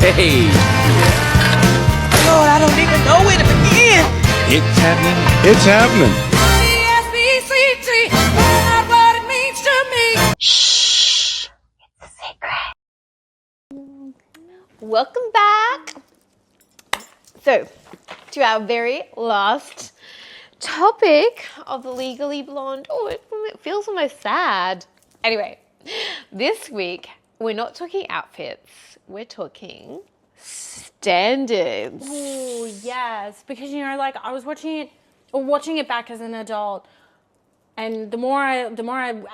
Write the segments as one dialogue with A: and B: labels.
A: Hey.
B: Lord, I don't even know where to begin.
A: It's happening. It's happening.
B: E-S-B-C-T, not what it means to me.
C: Shh. It's a secret. Welcome back. So, to our very last topic of the Legally Blonde. Oh, it feels almost sad. Anyway, this week we're not talking outfits. We're talking standards.
D: Oh, yes. Because, you know, like I was watching it back as an adult, and the more I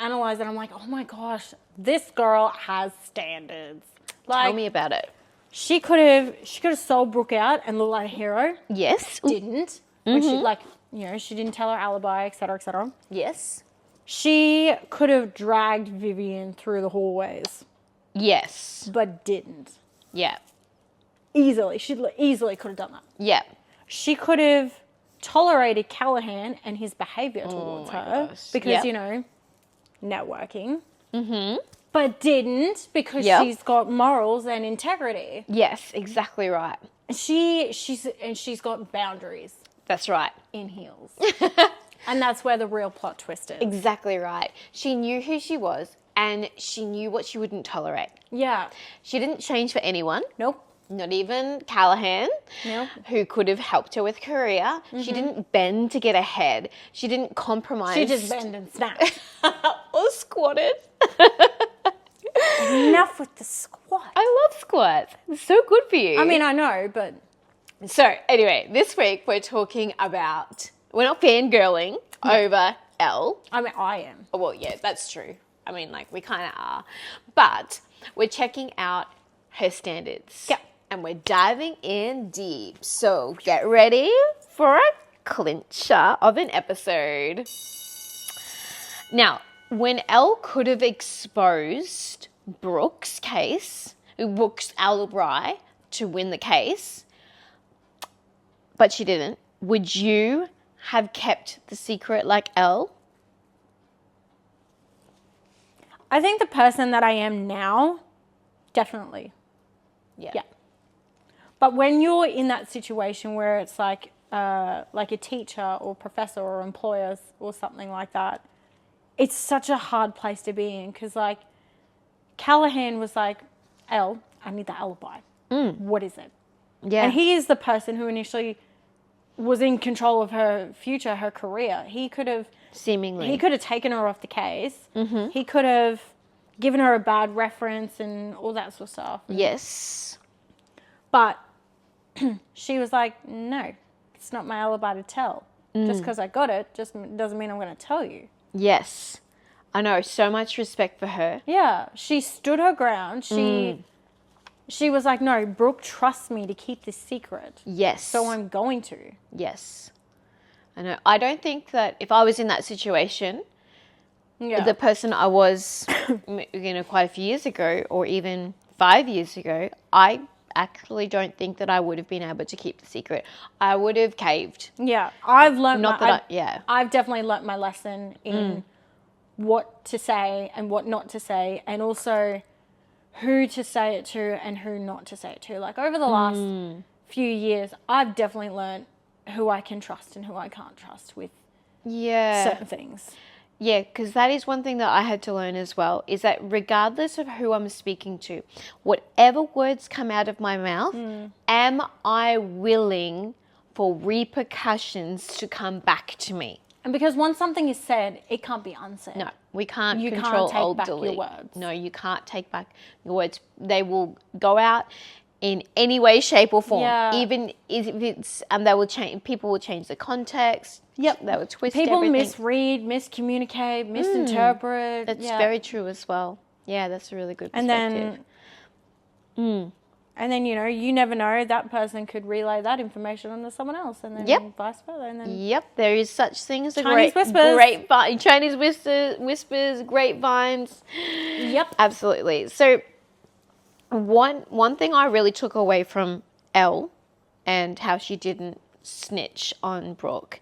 D: analyze it, I'm like, oh my gosh, this girl has standards. Like,
C: Tell me about it.
D: She could have sold Brooke out and looked like a hero.
C: Yes.
D: Didn't. When she, like, you know, she didn't tell her alibi, etc., etc.
C: Yes.
D: She could have dragged Vivian through the hallways,
C: Yes.
D: but didn't.
C: Yeah.
D: Easily. She easily could have done that.
C: Yeah.
D: She could have tolerated Callahan and his behaviour towards her because, you know, networking. Mm-hmm. But didn't because she's got morals and integrity.
C: Yes, exactly right.
D: She's got boundaries.
C: That's right.
D: In heels. And that's where the real plot twist is.
C: Exactly right. She knew who she was and she knew what she wouldn't tolerate.
D: Yeah.
C: She didn't change for anyone.
D: Nope.
C: Not even Callahan,
D: Nope.
C: who could have helped her with career. Mm-hmm. She didn't bend to get ahead. She didn't compromise.
D: She just bend and snap.
C: Or squatted.
D: Enough with the squat.
C: I love squats. It's so good for you.
D: I mean, I know, but...
C: So, anyway, this week we're talking about... We're not fangirling over Elle.
D: I mean, I am.
C: Well, yeah, that's true. I mean, like, we kind of are. But we're checking out her standards.
D: Yeah.
C: And we're diving in deep. So get ready for a clincher of an episode. Now, when Elle could have exposed Brooke's alibi to win the case, but she didn't, would you have kept the secret like Elle?
D: I think the person that I am now, definitely. Yeah. But when you're in that situation where it's like a teacher or professor or employer or something like that, it's such a hard place to be in because, like, Callahan was like, Elle, I need the alibi. What is it?
C: Yeah.
D: And he is the person who initially was in control of her future, her career. He could have...
C: Seemingly.
D: He could have taken her off the case. Mm-hmm. He could have given her a bad reference and all that sort of stuff.
C: Yes.
D: But she was like, no, it's not my alibi to tell. Just because I got it just doesn't mean I'm going to tell you.
C: Yes. I know. So much respect for her.
D: Yeah. She stood her ground. She was like, no, Brooke trusts me to keep this secret.
C: Yes.
D: So I'm going to.
C: Yes. I know. I don't think that if I was in that situation, the person I was, quite a few years ago or even 5 years ago, I actually don't think that I would have been able to keep the secret. I would have caved.
D: Yeah. I've learned
C: I've
D: definitely learnt my lesson in what to say and what not to say, and also who to say it to and who not to say it to. Like, over the last few years, I've definitely learnt who I can trust and who I can't trust with certain things.
C: Yeah, because that is one thing that I had to learn as well, is that regardless of who I'm speaking to, whatever words come out of my mouth, am I willing for repercussions to come back to me?
D: And because once something is said, it can't be unsaid.
C: No, we can't
D: You
C: control
D: can't take
C: Alt
D: back
C: delete.
D: your words.
C: No, you can't take back your words. They will go out in any way, shape or form.
D: Yeah.
C: Even if it's, they will change, people will change the context.
D: Yep.
C: They will twist
D: People
C: everything.
D: misread, miscommunicate, misinterpret.
C: That's very true as well. Yeah, that's a really good perspective.
D: And then, you know, you never know, that person could relay that information onto someone else, and then vice versa. And then
C: Yep, there is such thing as a
D: Chinese whispers.
C: grapevine. Chinese whispers, grapevines.
D: Yep.
C: Absolutely. So one thing I really took away from Elle and how she didn't snitch on Brooke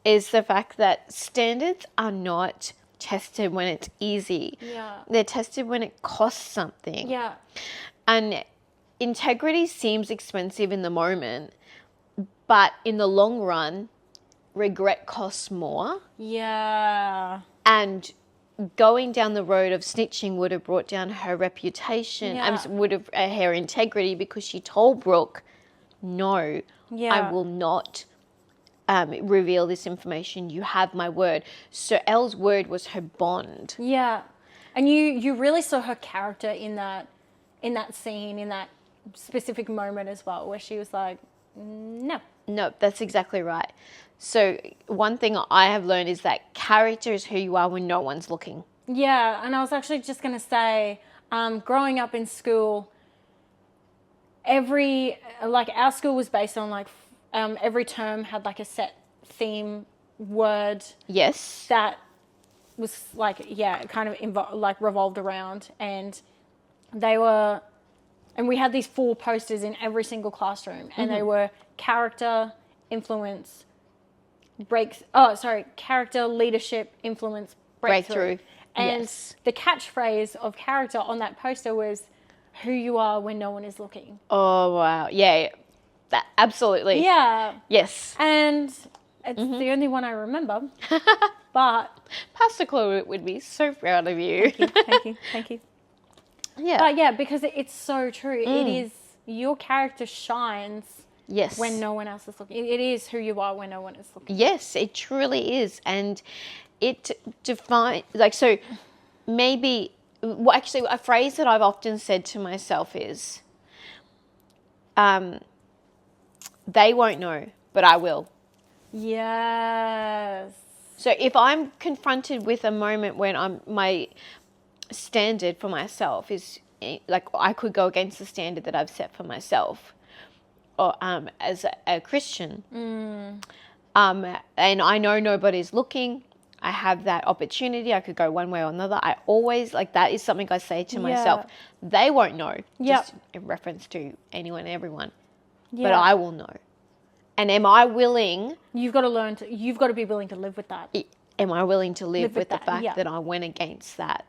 C: is the fact that standards are not tested when it's easy.
D: Yeah.
C: They're tested when it costs something.
D: Yeah.
C: And integrity seems expensive in the moment, but in the long run, regret costs more.
D: Yeah.
C: And going down the road of snitching would have brought down her reputation, would have her integrity, because she told Brooke, no, I will not reveal this information. You have my word. So Elle's word was her bond.
D: Yeah. And you really saw her character in that scene, in that specific moment as well, where she was like, no.
C: No, that's exactly right. So one thing I have learned is that character is who you are when no one's looking.
D: Yeah, and I was actually just going to say, growing up in school, our school was based on like, every term had like a set theme word.
C: Yes.
D: That was like, kind of revolved around, and we had these 4 posters in every single classroom, and they were character, influence, character, leadership, influence, breakthrough. And the catchphrase of character on that poster was, who you are when no one is looking.
C: Oh, wow. Yeah. That, absolutely.
D: Yeah.
C: Yes.
D: And it's the only one I remember. But
C: Pastor Chloe would be so proud of you.
D: Thank you.
C: Yeah.
D: But yeah, because it's so true. It is, your character shines when no one else is looking. It is who you are when no one is looking.
C: Yes, it truly is. And it defines, like, so maybe, well, actually, a phrase that I've often said to myself is, they won't know, but I will.
D: Yes.
C: So if I'm confronted with a moment when my standard for myself is, like, I could go against the standard that I've set for myself, or as a Christian, and I know nobody's looking, I have that opportunity, I could go one way or another. I always, like, that is something I say to myself. They won't know, just in reference to anyone and everyone, but I will know. And am I willing?
D: You've got to be willing to live with that.
C: Am I willing to live with the fact that I went against that,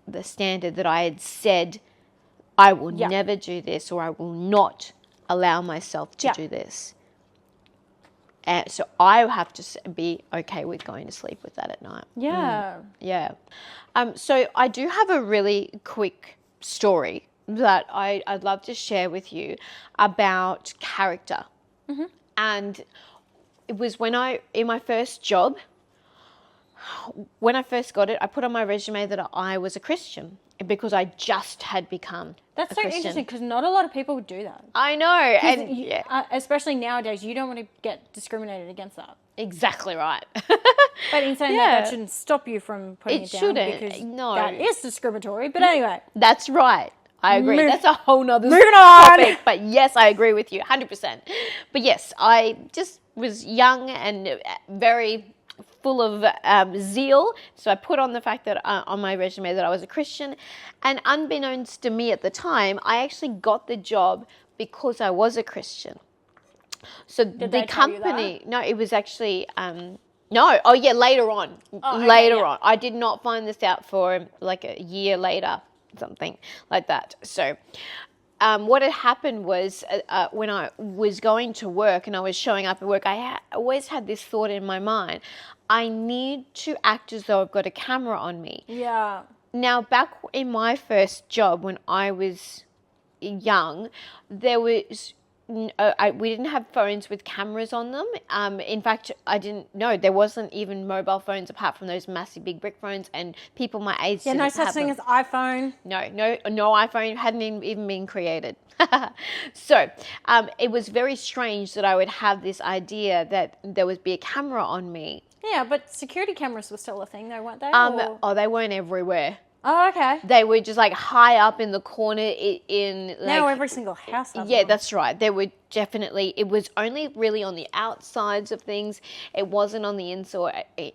C: the standard that I had said, I will never do this, or I will not allow myself to do this. And so I have to be okay with going to sleep with that at night.
D: Yeah.
C: Yeah. So I do have a really quick story that I'd love to share with you about character. And it was in my first job, when I first got it, I put on my resume that I was a Christian, because I just had become
D: That's
C: a
D: so
C: Christian.
D: interesting, because not a lot of people would do that.
C: I know. And
D: especially nowadays, you don't want to get discriminated against that.
C: Exactly right.
D: But in saying that shouldn't stop you from putting it down.
C: Shouldn't.
D: Because
C: No.
D: that is discriminatory. But anyway.
C: That's right. I agree. That's a whole nother
D: moving on.
C: topic. But yes, I agree with you 100%. But yes, I just was young and very full of zeal. So I put on the fact that on my resume that I was a Christian. And unbeknownst to me at the time, I actually got the job because I was a Christian. So the company, no, it was actually, no. Oh yeah, later on. Later on. I did not find this out for like a year later, something like that. So what had happened was when I was going to work and I was showing up at work, I always had this thought in my mind, I need to act as though I've got a camera on me.
D: Yeah.
C: Now, back in my first job when I was young, there was... we didn't have phones with cameras on them. In fact, I didn't know there wasn't even mobile phones apart from those massive big brick phones, and people my age didn't
D: no such
C: have
D: thing
C: them.
D: as iPhone.
C: No iPhone hadn't even been created. So it was very strange that I would have this idea that there would be a camera on me.
D: Yeah, but security cameras were still a thing though, weren't they?
C: Oh, they weren't everywhere.
D: Oh, okay.
C: They were just like high up in the corner in like,
D: now every single house has
C: yeah,
D: one.
C: that's right. They were definitely, it was only really on the outsides of things. It wasn't on the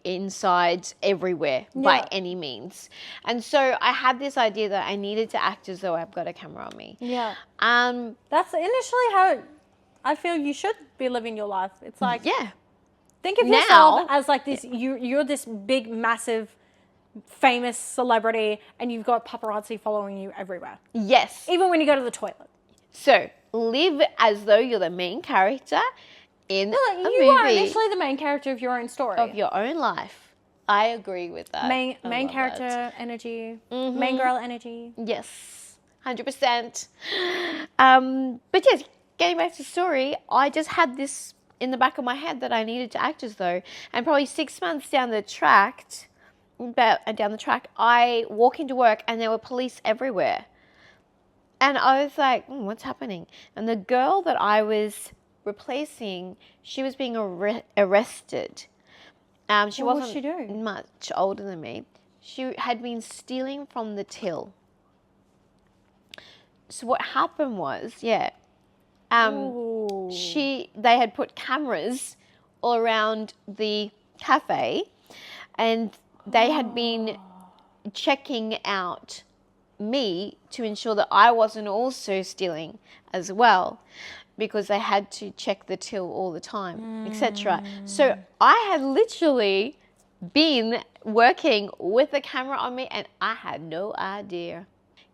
C: insides everywhere by any means. And so I had this idea that I needed to act as though I've got a camera on me.
D: Yeah.
C: That's
D: initially how I feel you should be living your life. It's like, think of
C: Now-
D: yourself as like this, you're this big, massive, famous celebrity, and you've got paparazzi following you everywhere.
C: Yes.
D: Even when you go to the toilet.
C: So live as though you're the main character in a movie.
D: You are initially the main character of your own story.
C: Of your own life. I agree with that.
D: Main character energy. Main girl energy.
C: Yes, 100%. But yes, getting back to the story, I just had this in the back of my head that I needed to act as though. And probably 6 months down the track, I walk into work and there were police everywhere. And I was like, what's happening? And the girl that I was replacing, she was being arrested. She
D: What
C: wasn't
D: was she doing?
C: much older than me. She had been stealing from the till. So what happened was, they had put cameras all around the cafe, and they had been checking out me to ensure that I wasn't also stealing as well, because they had to check the till all the time, etc. So I had literally been working with the camera on me and I had no idea.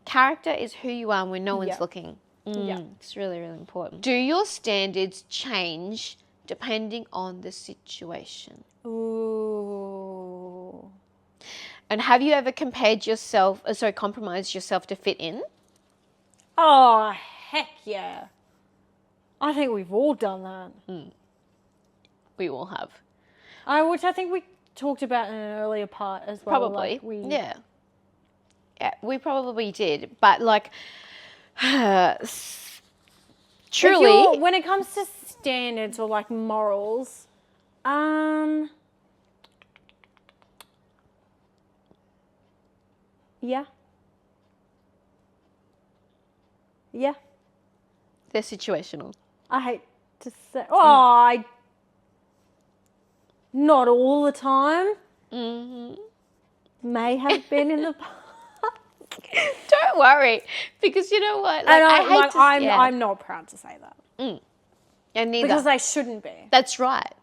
C: Character is who you are when no one's looking. It's really, really important. Do your standards change depending on the situation?
D: Ooh.
C: And have you ever compromised yourself to fit in?
D: Oh, heck yeah. I think we've all done that.
C: We all have.
D: Which I think we talked about in an earlier part as well.
C: Probably. Yeah, we probably did. But truly,
D: when it comes to standards or morals, yeah.
C: they're situational.
D: I hate to say, not all the time. May have been in the past.
C: Don't worry, because you know what?
D: I'm not proud to say that.
C: And neither.
D: Because they shouldn't be.
C: That's right.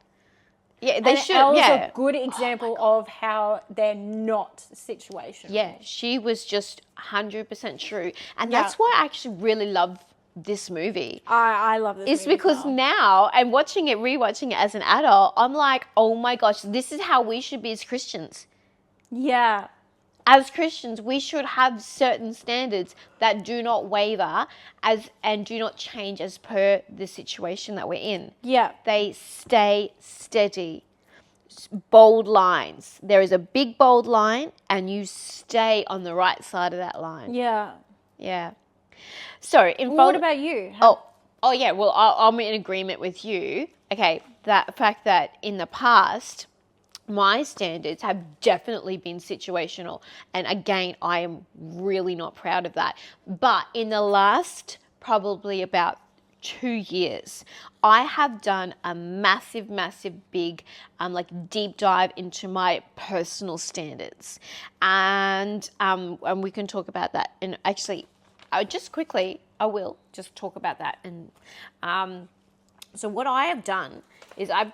C: Yeah, they should.
D: Elle is a good example of how they're not situational.
C: Yeah, she was just 100% true. And that's why I actually really love this movie.
D: I love this movie.
C: It's because now, and rewatching it as an adult, I'm like, oh my gosh, this is how we should be as Christians.
D: Yeah.
C: As Christians, we should have certain standards that do not waver and do not change as per the situation that we're in.
D: Yeah.
C: They stay steady. Bold lines. There is a big bold line and you stay on the right side of that line.
D: Yeah.
C: Yeah. So,
D: what about you?
C: Oh yeah, well, I'm in agreement with you. Okay, that fact that in the past, my standards have definitely been situational. And again, I am really not proud of that. But in the last probably about 2 years, I have done a massive, big, deep dive into my personal standards. And we can talk about that. And actually, I will just talk about that. And so what I have done is I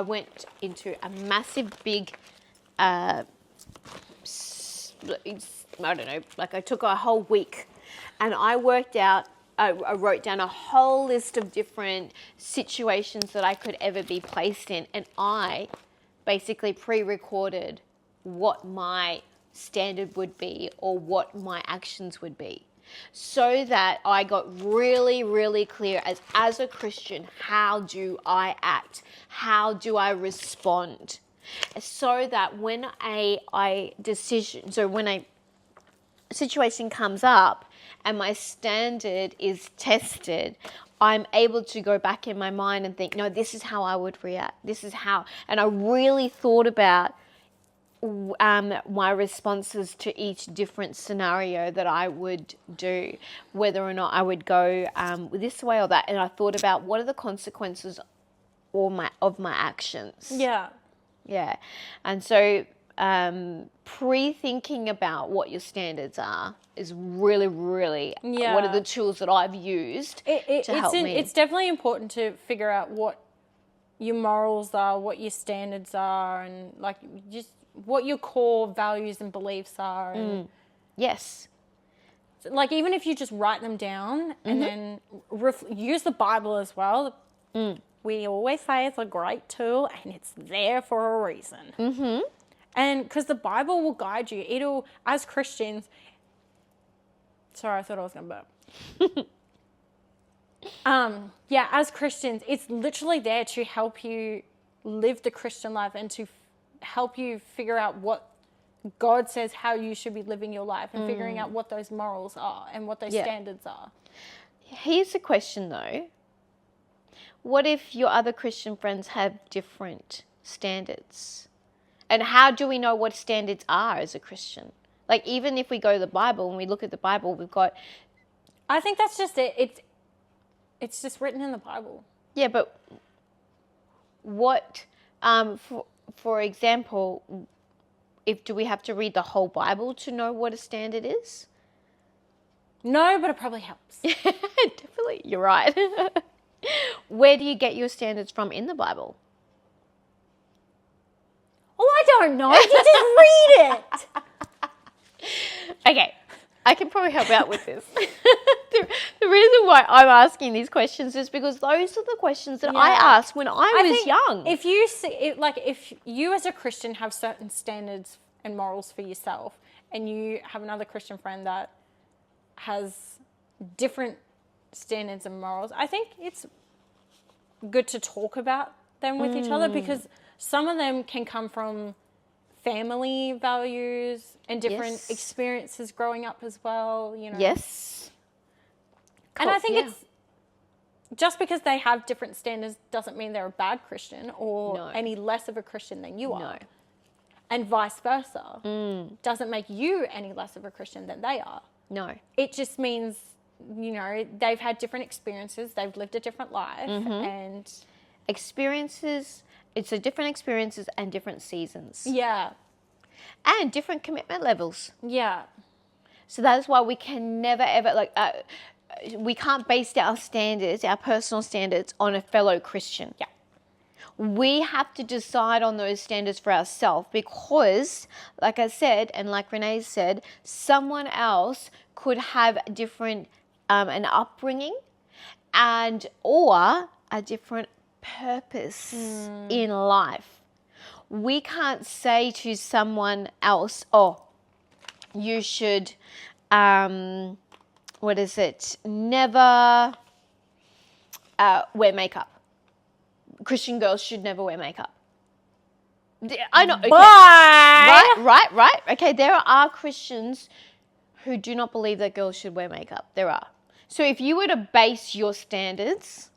C: went into a massive, big, I took a whole week and I wrote down a whole list of different situations that I could ever be placed in. And I basically pre-recorded what my standard would be or what my actions would be, so that I got really, really clear as a Christian, how do I act? How do I respond? So that when a situation comes up and my standard is tested, I'm able to go back in my mind and think, no, this is how I would react. This is how, and I really thought about my responses to each different scenario that I would do, whether or not I would go this way or that. And I thought about what are the consequences of my actions.
D: Yeah.
C: Yeah. And so pre-thinking about what your standards are is really, really one of the tools that I've used to help me.
D: It's definitely important to figure out what your morals are, what your standards are, and just what your core values and beliefs are. And
C: yes.
D: like, even if you just write them down and then use the Bible as well. We always say it's a great tool and it's there for a reason. And because the Bible will guide you. It'll, as Christians, sorry, I thought I was going to burp. Yeah, as Christians, it's literally there to help you live the Christian life and to help you figure out what God says how you should be living your life and figuring out what those morals are and what those standards are.
C: Here's a question though. What if your other Christian friends have different standards? And how do we know what standards are as a Christian? Like, even if we go to the Bible and we look at the Bible, we've got...
D: I think that's just it. It's just written in the Bible.
C: Yeah, but what, for example, do we have to read the whole Bible to know what a standard is?
D: No, but it probably helps.
C: Definitely, you're right. Where do you get your standards from in the Bible?
D: Oh, I don't know. You just read it.
C: Okay, I can probably help out with this. The reason why I'm asking these questions is because those are the questions that I asked when I was young.
D: If you see, if you as a Christian have certain standards and morals for yourself, and you have another Christian friend that has different standards and morals, I think it's good to talk about them with each other, because some of them can come from family values and different experiences growing up as well, you know.
C: Yes.
D: And I think it's just because they have different standards doesn't mean they're a bad Christian or any less of a Christian than you are.
C: No.
D: And vice versa. Doesn't make you any less of a Christian than they are.
C: No.
D: It just means, you know, they've had different experiences, they've lived a different life, and
C: Experiences, it's a different experiences and different seasons.
D: yeah.
C: And different commitment levels.
D: Yeah.
C: So that is why we can never ever, we can't base our standards, our personal standards, on a fellow Christian.
D: Yeah.
C: We have to decide on those standards for ourselves, because, like I said, and like Renee said, someone else could have different an upbringing or a different purpose in life. We can't say to someone else, oh, you should, never wear makeup. Christian girls should never wear makeup. I know. Okay.
D: Bye.
C: Right. Okay, there are Christians who do not believe that girls should wear makeup. There are. So if you were to base your standards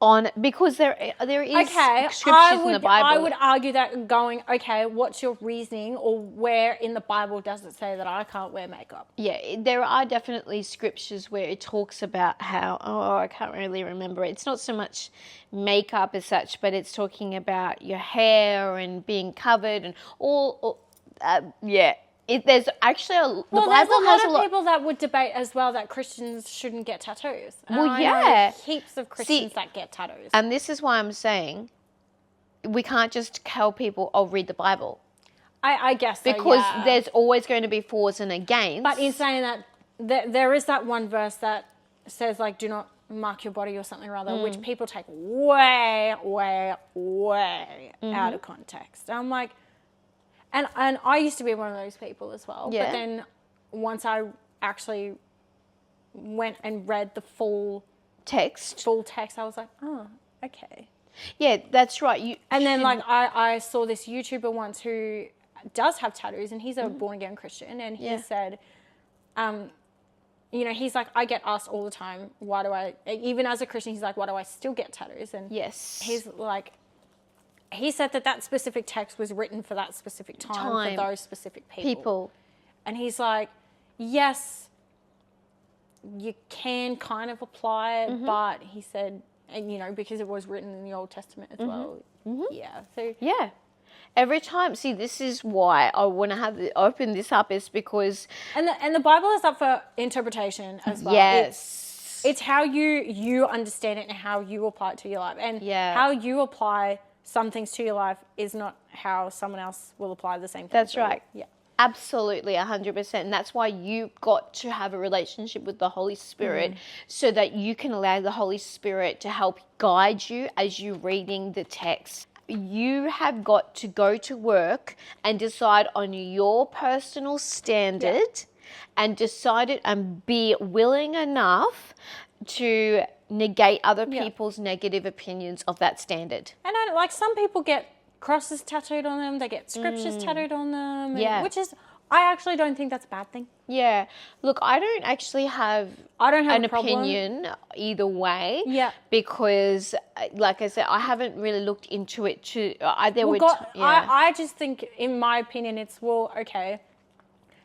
C: on, because there is scriptures in the Bible.
D: I would argue that going, okay, what's your reasoning, or where in the Bible does it say that I can't wear makeup?
C: Yeah, there are definitely scriptures where it talks about how, I can't really remember. It's not so much makeup as such, but it's talking about your hair and being covered and all there's actually the Bible
D: there's a lot
C: has
D: of people that would debate as well that Christians shouldn't get tattoos. And
C: Well,
D: I
C: yeah.
D: know heaps of Christians that get tattoos.
C: And this is why I'm saying we can't just tell people, read the Bible.
D: I guess so,
C: Because there's always going to be fors and against.
D: But in saying that, there is that one verse that says, like, do not mark your body or something or other, which people take way, way, way out of context. And I'm like, and I used to be one of those people as well.
C: Yeah.
D: But then once I actually went and read the full text, I was like, oh, okay.
C: Yeah, that's right.
D: And then, like, I saw this YouTuber once who does have tattoos, and he's a born-again Christian, and he said, you know, he's like, I get asked all the time, why do I, even as a Christian, he's like, why do I still get tattoos? And he's like, he said that specific text was written for that specific time. For those specific people. And he's like, yes, you can kind of apply it, but he said, and you know, because it was written in the Old Testament as well. Yeah. So
C: yeah. Every time, see, this is why I want to open this up, is because...
D: And the Bible is up for interpretation as well.
C: Yes.
D: It's how you understand it and how you apply it to your life. And how you apply some things to your life is not how someone else will apply the same thing.
C: That's right.
D: Yeah.
C: Absolutely, 100%. And that's why you've got to have a relationship with the Holy Spirit so that you can allow the Holy Spirit to help guide you as you're reading the text. You have got to go to work and decide on your personal standard and decide it and be willing enough to negate other people's negative opinions of that standard.
D: And like some people get crosses tattooed on them, they get scriptures tattooed on them, which is, I actually don't think that's a bad thing.
C: Yeah. Look, I don't actually have an opinion either way.
D: Yeah.
C: Because, like I said, I haven't really looked into it
D: I just think, in my opinion, it's, okay,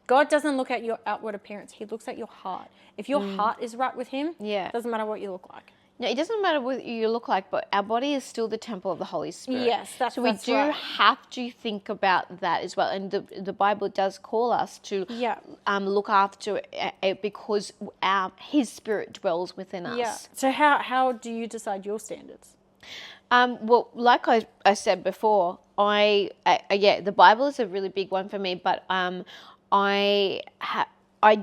D: God doesn't look at your outward appearance. He looks at your heart. If your heart is right with him, it doesn't matter what you look like.
C: No, it doesn't matter what you look like, but our body is still the temple of the Holy Spirit.
D: Yes, that's
C: so we
D: that's
C: do
D: right.
C: have to think about that as well. And the Bible does call us to look after it because His Spirit dwells within us.
D: Yeah. So how do you decide your standards?
C: Well, like I said before, the Bible is a really big one for me, but I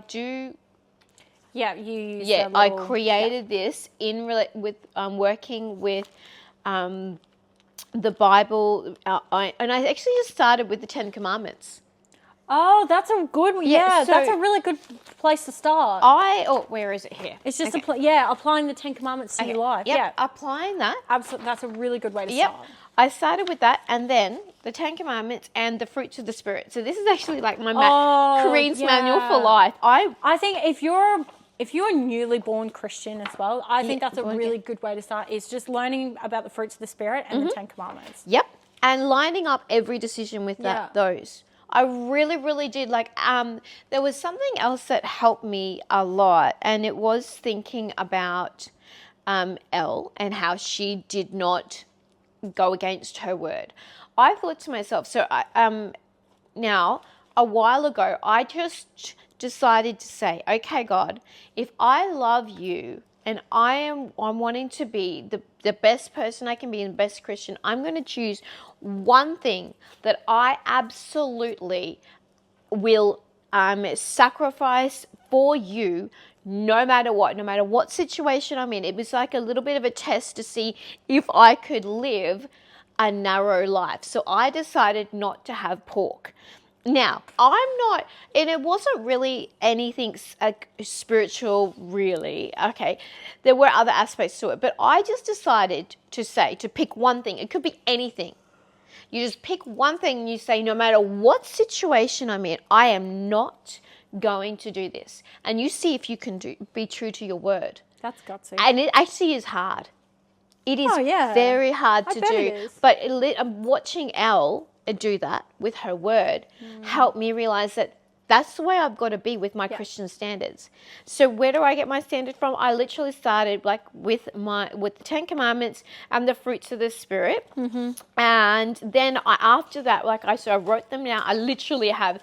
C: do.
D: Yeah, you use
C: I created this with working with the Bible, and I actually just started with the 10 Commandments.
D: Oh, that's a good one. Yeah,
C: so
D: that's a really good place to start.
C: Where is it here?
D: It's just applying the 10 Commandments to your life.
C: Yep,
D: Yeah,
C: applying that.
D: absolutely. That's a really good way to
C: Yep.
D: start.
C: I started with that, and then the 10 Commandments and the fruits of the Spirit. So this is actually like my Corrine's manual for life.
D: I think if you're a newly born Christian as well, I think that's a really good way to start, is just learning about the fruits of the Spirit and the 10 Commandments.
C: Yep. And lining up every decision with those. I really, really did. There was something else that helped me a lot, and it was thinking about Elle and how she did not go against her word. I thought to myself, now, a while ago, I just decided to say, okay, God, if I love you and I'm wanting to be the best person I can be and the best Christian, I'm going to choose one thing that I absolutely will sacrifice for you no matter what situation I'm in. It was like a little bit of a test to see if I could live a narrow life. So I decided not to have pork. Now, and it wasn't really anything spiritual, really. Okay, there were other aspects to it, but I just decided to pick one thing. It could be anything. You just pick one thing and you say, no matter what situation I'm in, I am not going to do this. And you see if you can be true to your word.
D: That's gutsy.
C: And it actually is hard. It is very hard to do.
D: It is.
C: But watching Elle do that with her word helped me realize that that's the way I've got to be with my Christian standards. So where do I get my standard from? I literally started with the 10 Commandments and the fruits of the Spirit. And then after that, I wrote them down. I literally have,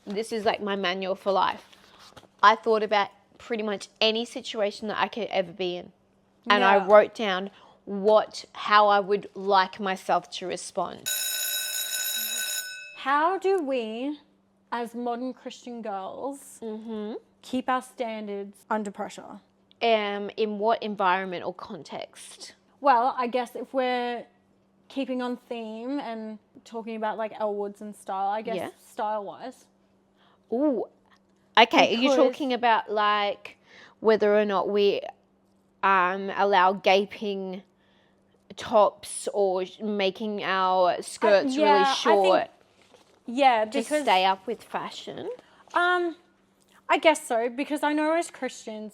C: this is like my manual for life. I thought about pretty much any situation that I could ever be in. And I wrote down how I would like myself to respond.
D: How do we, as modern Christian girls, keep our standards under pressure?
C: In what environment or context?
D: Well, I guess if we're keeping on theme and talking about Elle Woods and style, I guess style-wise.
C: Ooh, okay. Are you talking about whether or not we allow gaping tops or making our skirts really short? To stay up with fashion.
D: I guess so, because I know as Christians,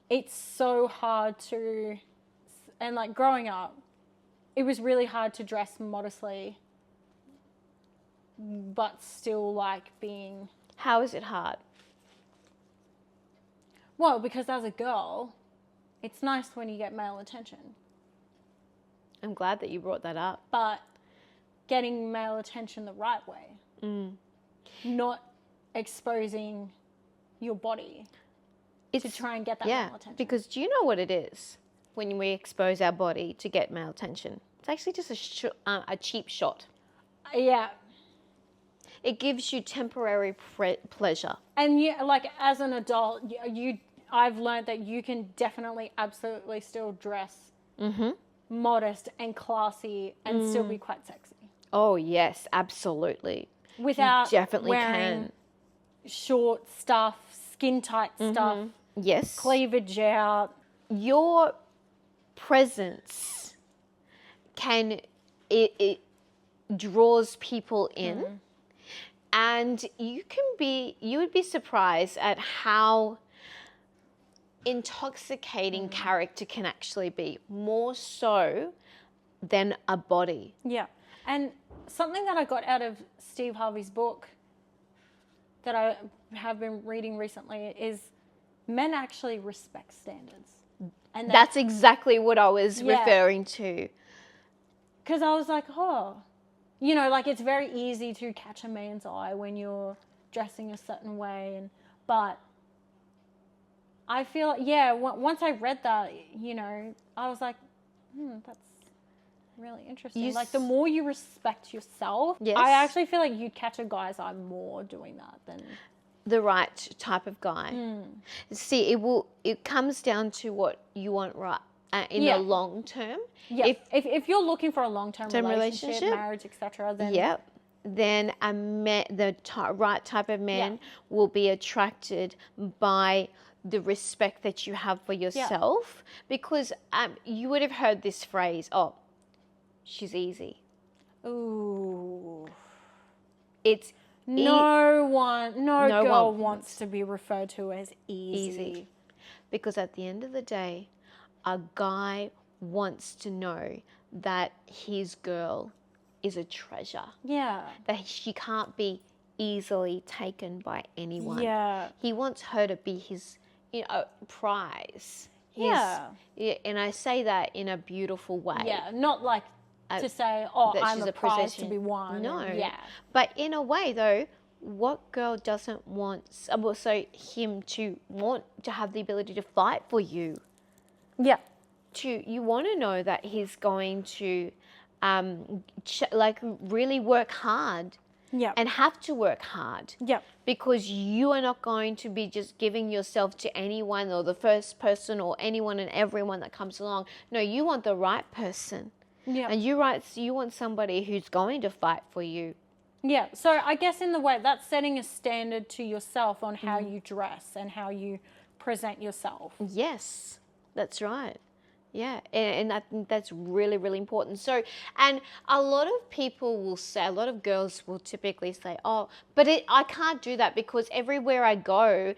D: it's so hard to, and growing up, it was really hard to dress modestly, but still being.
C: How is it hard?
D: Well, because as a girl, it's nice when you get male attention.
C: I'm glad that you brought that up.
D: But getting male attention the right way. Not exposing your body to try and get that male attention.
C: Because do you know what it is when we expose our body to get male attention? It's actually just a cheap shot.
D: Yeah.
C: It gives you temporary pleasure.
D: And like as an adult, I've learned that you can definitely, absolutely still dress modest and classy and still be quite sexy.
C: Oh, yes, absolutely.
D: Without
C: You definitely
D: wearing
C: can.
D: short stuff, skin tight stuff,
C: Yes.
D: cleavage out.
C: Your presence it draws people in, and you would be surprised at how intoxicating character can actually be, more so than a body.
D: Yeah. And something that I got out of Steve Harvey's book that I have been reading recently is men actually respect standards. And
C: That's exactly what I was referring to.
D: Because I was like, oh, like it's very easy to catch a man's eye when you're dressing a certain way. But I feel, once I read that, I was like, that's really interesting. Like the more you respect yourself, I actually feel like you'd catch a guy's eye more doing that than
C: the right type of guy. See, it comes down to what you want in the long term.
D: Yeah. If you're looking for a long-term relationship, marriage, etc., then
C: then the right type of man will be attracted by the respect that you have for yourself, because you would have heard this phrase, oh, she's easy.
D: Ooh.
C: It's
D: no girl wants to be referred to as easy.
C: Because at the end of the day, a guy wants to know that his girl is a treasure.
D: Yeah.
C: That she can't be easily taken by anyone.
D: Yeah.
C: He wants her to be his prize. And I say that in a beautiful way.
D: Yeah, not like to say, oh,
C: that
D: I'm
C: she's
D: a prize
C: possession.
D: to be won.
C: No.
D: Yeah.
C: But in a way, though, what girl doesn't want him to want to have the ability to fight for you?
D: Yeah.
C: You want to know that he's going to really work hard.
D: Yeah.
C: And have to work hard.
D: Yeah.
C: Because you are not going to be just giving yourself to anyone or the first person or anyone and everyone that comes along. No, you want the right person.
D: Yeah.
C: And you want somebody who's going to fight for you.
D: Yeah. So I guess in the way that's setting a standard to yourself on how you dress and how you present yourself.
C: Yes, that's right. Yeah, and I think that's really, really important. So, and a lot of people will say, a lot of girls will typically say, oh, but I can't do that because everywhere I go,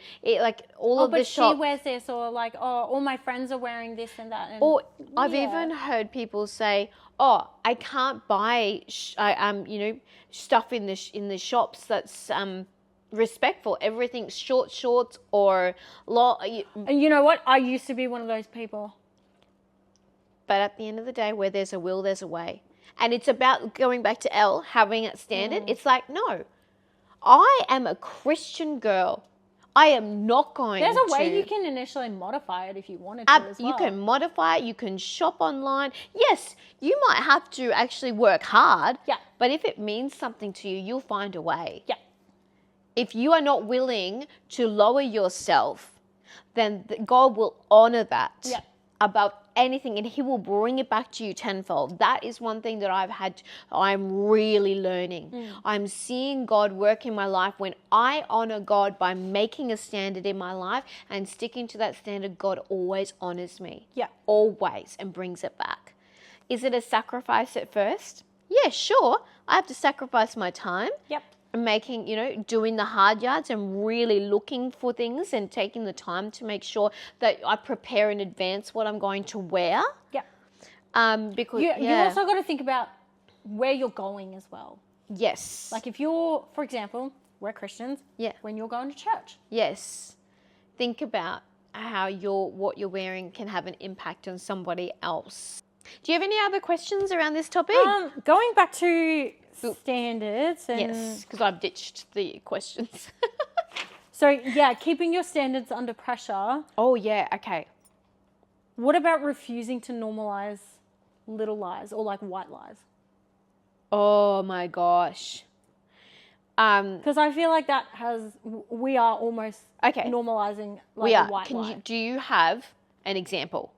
C: all of the shops.
D: She wears this, or like, oh, all my friends are wearing this and that.
C: Or I've even heard people say, oh, I can't buy, stuff in the shops that's respectful. Everything's shorts or
D: And you know what? I used to be one of those people.
C: But at the end of the day, where there's a will, there's a way. And it's about going back to Elle, having a standard. It's like, no, I am a Christian girl. I am not going to.
D: There's a way you can initially modify it if you wanted to as well.
C: You can modify it. You can shop online. Yes, you might have to actually work hard.
D: Yeah.
C: But if it means something to you, you'll find a way.
D: Yeah.
C: If you are not willing to lower yourself, then God will honor that above anything, and he will bring it back to you tenfold. That is one thing that I'm really learning. I'm seeing God work in my life. When I honor God by making a standard in my life and sticking to that standard, God always honors me.
D: Yeah.
C: Always, and brings it back. Is it a sacrifice at first? Yeah, sure. I have to sacrifice my time.
D: Yep.
C: Making, doing the hard yards and really looking for things and taking the time to make sure that I prepare in advance what I'm going to wear.
D: Yeah.
C: Because
D: you also got to think about where you're going as well.
C: Yes.
D: Like if you're, for example, we're Christians.
C: Yeah.
D: When you're going to church.
C: Yes. Think about how what you're wearing can have an impact on somebody else. Do you have any other questions around this topic?
D: Going back to standards. And
C: yes, because I've ditched the questions.
D: So, yeah, keeping your standards under pressure.
C: Oh, yeah, okay.
D: What about refusing to normalize little lies or like white lies?
C: Oh, my gosh.
D: Because I feel like we are almost
C: Okay.
D: normalizing like
C: we
D: a
C: are.
D: white lie.
C: Do you have an example?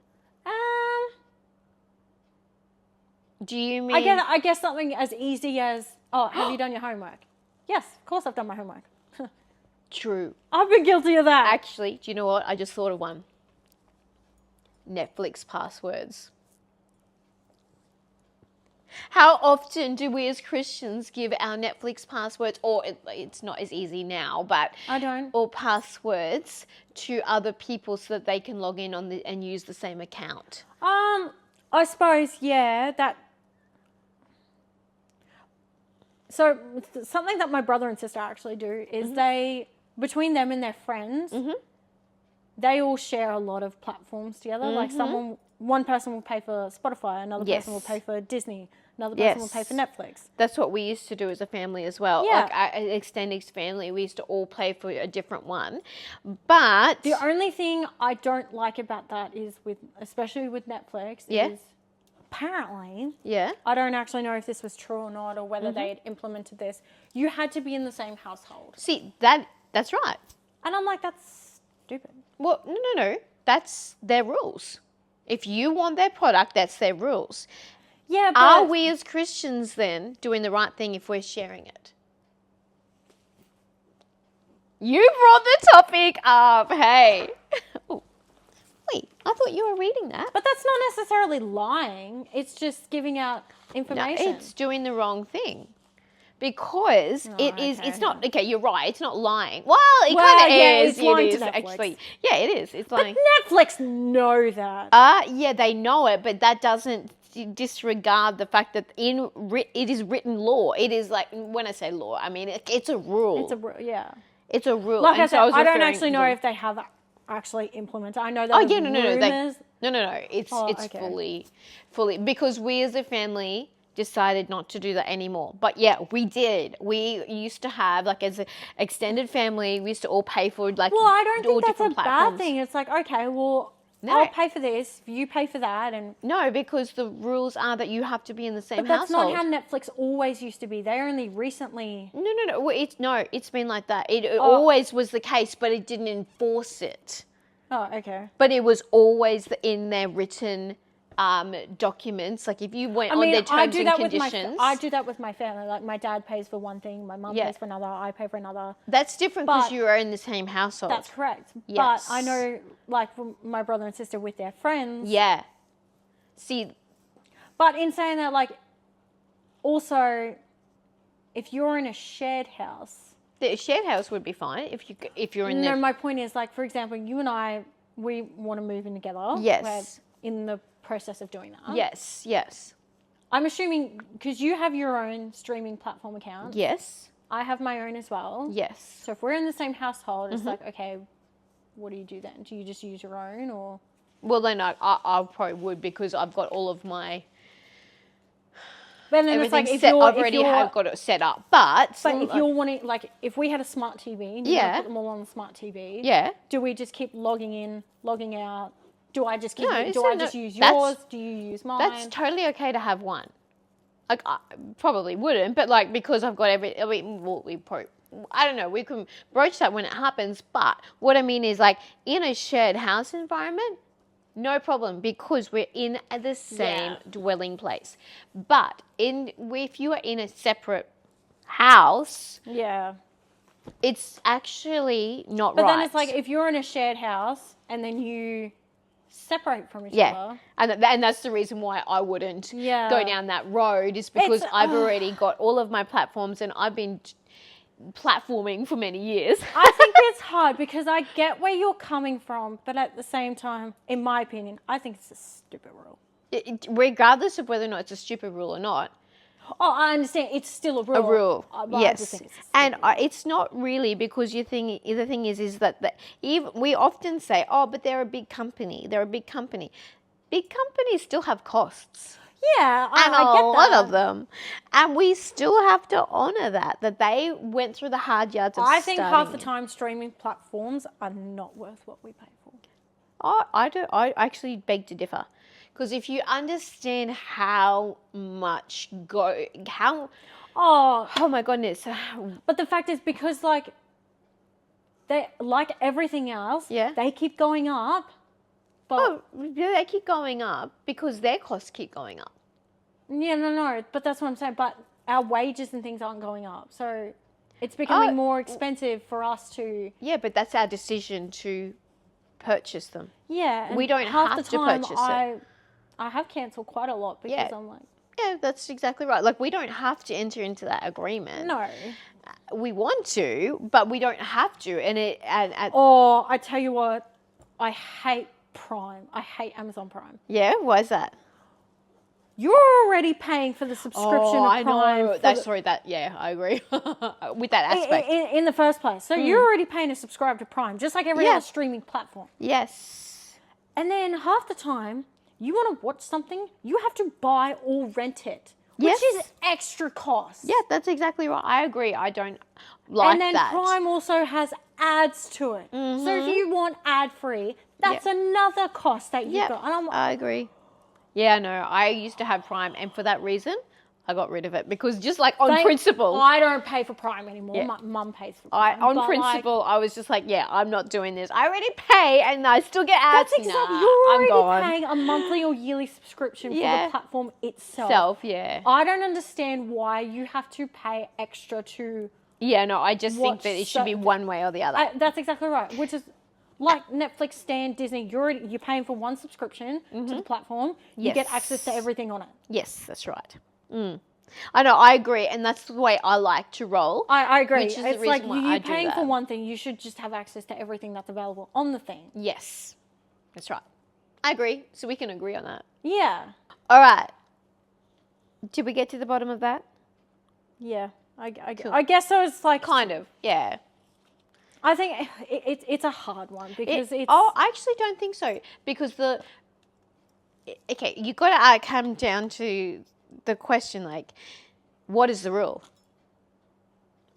C: Do you mean?
D: I guess something as easy as, oh, have you done your homework? Yes, of course I've done my homework.
C: True.
D: I've been guilty of that.
C: Actually, do you know what? I just thought of one. Netflix passwords. How often do we as Christians give our Netflix passwords, or it's not as easy now, but
D: I don't.
C: or passwords to other people so that they can log in on and use the same account?
D: I suppose, yeah, that. So something that my brother and sister actually do is between them and their friends, they all share a lot of platforms together. Like one person will pay for Spotify, another person will pay for Disney, another person will pay for Netflix.
C: That's what we used to do as a family as well.
D: Yeah.
C: Like our extended family, we used to all pay for a different one. But
D: The only thing I don't like about that is especially with Netflix, is apparently, I don't actually know if this was true or not, or whether they had implemented this. You had to be in the same household.
C: See, that's right.
D: And I'm like, that's stupid.
C: Well, no. That's their rules. If you want their product, that's their rules.
D: Yeah, but
C: Are we as Christians then doing the right thing if we're sharing it? You brought the topic up. Hey. Oh, wait, I thought you were reading that.
D: But that's not necessarily lying. It's just giving out
C: No,
D: information.
C: it's doing the wrong thing. Because it's not, okay, you're right, it's not lying. Well, it kind of is.
D: It's lying
C: it
D: to
C: is,
D: Netflix.
C: actually. Yeah, it is. It's lying.
D: Netflix know that.
C: Yeah, they know it, but that doesn't disregard the fact that it is written law. It is like, when I say law, I mean, it's a rule. It's a rule.
D: Like
C: And
D: I said,
C: was
D: I don't
C: referring
D: actually know
C: to-
D: if they have actually implemented. I know that.
C: Oh yeah, no.
D: rumors.
C: No. It's
D: okay.
C: fully because we as a family decided not to do that anymore. But yeah, we did. We used to have, like, as an extended family, we used to all pay for, like,
D: Well, I don't
C: all
D: think that's a
C: different platforms.
D: bad thing. It's like, okay, well,
C: No.
D: I'll pay for this, you pay for that, and
C: No, because the rules are that you have to be in the same
D: but that's
C: household.
D: not how Netflix always used to be. They only recently.
C: No. Well, it's been like that. It always was the case, but it didn't enforce it.
D: Oh, okay.
C: But it was always in their written documents. Like if you went on their terms and conditions.
D: I do that with my family. Like my dad pays for one thing, my mum pays for another, I pay for another.
C: That's different because
D: But-
C: you are in the same household.
D: That's correct.
C: Yes.
D: But I know, like, from my brother and sister with their friends.
C: Yeah. See,
D: But in saying that, like, also, if you're in a shared house.
C: the shared house would be fine if you're in
D: No,
C: there.
D: my point is, like, for example, you and I, we want to move in together.
C: Yes.
D: We're in the process of doing that.
C: Yes.
D: I'm assuming, because you have your own streaming platform account.
C: Yes.
D: I have my own as well.
C: Yes.
D: So if we're in the same household, it's like, okay, what do you do then? Do you just use your own, or?
C: Well, then I probably would because I've got all of my
D: But then it's like,
C: everything
D: if
C: set.
D: you're,
C: I've already have got it set up. But
D: if you're wanting, like, if we had a smart TV and you want to put them all on the smart TV,
C: yeah.
D: do we just keep logging in, logging out? Do I just keep?
C: No,
D: do
C: so
D: I
C: no,
D: just use
C: that's-
D: yours? Do you use mine?
C: That's totally okay to have one. Like, I probably wouldn't, but like, because I've got we probably, I don't know, we can broach that when it happens, but what I mean is, like, in a shared house environment, no problem, because we're in the same dwelling place. But if you are in a separate house, it's actually not right.
D: But then it's like, if you're in a shared house and then you separate from each other.
C: And that's the reason why I wouldn't go down that road, is because I've already got all of my platforms and I've been platforming for many years.
D: I think it's hard because I get where you're coming from, but at the same time, in my opinion, I think it's a stupid rule.
C: Regardless of whether or not it's a stupid rule or not.
D: Oh, I understand. It's still a rule.
C: A rule,
D: but
C: yes.
D: I just think it's a stupid
C: And
D: rule.
C: it's not really, because the thing is that even we often say, oh, but they're a big company. They're a big company. Big companies still have costs.
D: Yeah,
C: And
D: I get
C: a lot
D: that.
C: of them. And we still have to honour that they went through the hard yards of
D: I think half
C: starting
D: the
C: it.
D: time streaming platforms are not worth what we pay for.
C: I actually beg to differ. Because if you understand how much
D: Oh,
C: Oh my goodness.
D: but the fact is, because like they like everything else,
C: Yeah.
D: they keep going up. But
C: Oh, they keep going up because their costs keep going up.
D: yeah, no, but that's what I'm saying. But our wages and things aren't going up, so it's becoming more expensive for us to.
C: Yeah, but that's our decision to purchase them.
D: Yeah, and
C: We don't
D: half
C: have
D: the
C: to
D: time
C: purchase it.
D: I have cancelled quite a lot because
C: Yeah.
D: I'm like,
C: Yeah, that's exactly right. Like, we don't have to enter into that agreement.
D: no.
C: We want to, but we don't have to. And
D: Oh, I tell you what, I hate Prime. I hate Amazon Prime.
C: yeah, why is that?
D: You're already paying for the subscription of
C: I
D: Prime.
C: know. Sorry, I agree with that aspect.
D: In the first place. So you're already paying to subscribe to Prime, just like every
C: Yeah.
D: other streaming platform.
C: Yes.
D: And then half the time, you want to watch something, you have to buy or rent it, which
C: Yes.
D: is extra cost.
C: Yeah, that's exactly right. I agree. I don't like
D: And then
C: that.
D: Prime also has ads to it. So if you want ad-free, that's another cost that you've
C: Yeah,
D: got. And I'm
C: I agree. Yeah, no, I used to have Prime, and for that reason, I got rid of it because just like on principle,
D: I don't pay for Prime anymore.
C: Yeah.
D: My mum pays for Prime.
C: on
D: but,
C: principle, I was just like, yeah, I'm not doing this. I already pay, and I still get ads.
D: That's exactly.
C: Nah,
D: You're
C: I'm
D: already
C: gone.
D: paying a monthly or yearly subscription for
C: Yeah.
D: the platform itself.
C: Yeah.
D: I don't understand why you have to pay extra to.
C: Yeah, no, I just think
D: Watch
C: that it should be
D: so-
C: one way or the other.
D: That's exactly right. Which is like Netflix, Stan, Disney. You're paying for one subscription to the platform. You get access to everything on it.
C: Yes, that's right. I know, I agree, and that's the way I like to roll.
D: I agree.
C: Which is the
D: It's like
C: reason why I
D: you're
C: do
D: paying for
C: that.
D: one thing. You should just have access to everything that's available on the thing.
C: Yes, that's right. I agree. So we can agree on that.
D: Yeah.
C: All right. Did we get to the bottom of that?
D: Yeah. I guess so. It's like
C: Kind of. Yeah.
D: I think it's a hard one because it's.
C: Oh, I actually don't think so because you got to come down to the question like, what is the rule?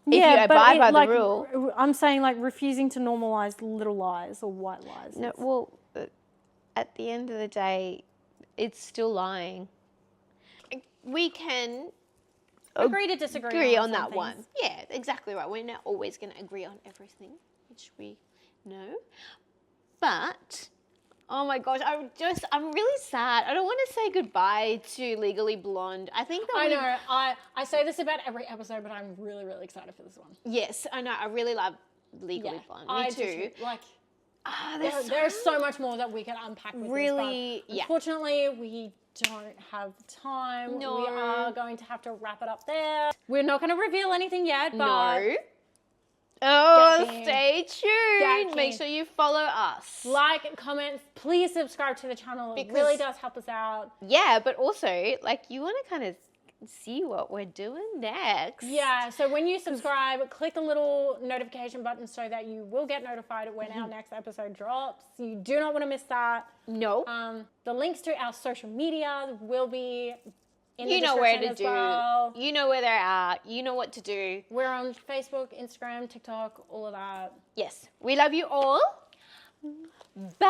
C: If you abide by the rule,
D: I'm saying like refusing to normalize little lies or white lies.
C: no. Well, at the end of the day, it's still lying. We can
D: Agree to disagree
C: on
D: some
C: that
D: things.
C: one. Yeah, exactly right. We're not always going to agree on everything, which we know. But, oh my gosh, I'm really sad. I don't want to say goodbye to Legally Blonde. I think that
D: I know. I say this about every episode, but I'm really, really excited for this one.
C: Yes, I know. I really love Legally Blonde. Me too.
D: There's so much more that we can unpack with
C: Really,
D: this, but
C: yeah.
D: unfortunately, we don't have time.
C: No.
D: We are going to have to wrap it up there. We're not going to reveal anything yet, but
C: No. Oh,
D: Get
C: stay tuned.
D: Get
C: Make
D: keen.
C: sure you follow us.
D: like, comment, please subscribe to the channel. It
C: Because-
D: really does help us out.
C: Yeah, but also, like, you want to kind of see what we're doing next.
D: Yeah, so when you subscribe, click the little notification button so that you will get notified when our next episode drops. You do not want to miss that.
C: No.
D: The links to our social media will be in the
C: You know where
D: description
C: to
D: as well.
C: do. You know where they're at. You know what to do.
D: We're on Facebook, Instagram, TikTok, all of that.
C: Yes. We love you all. Bye.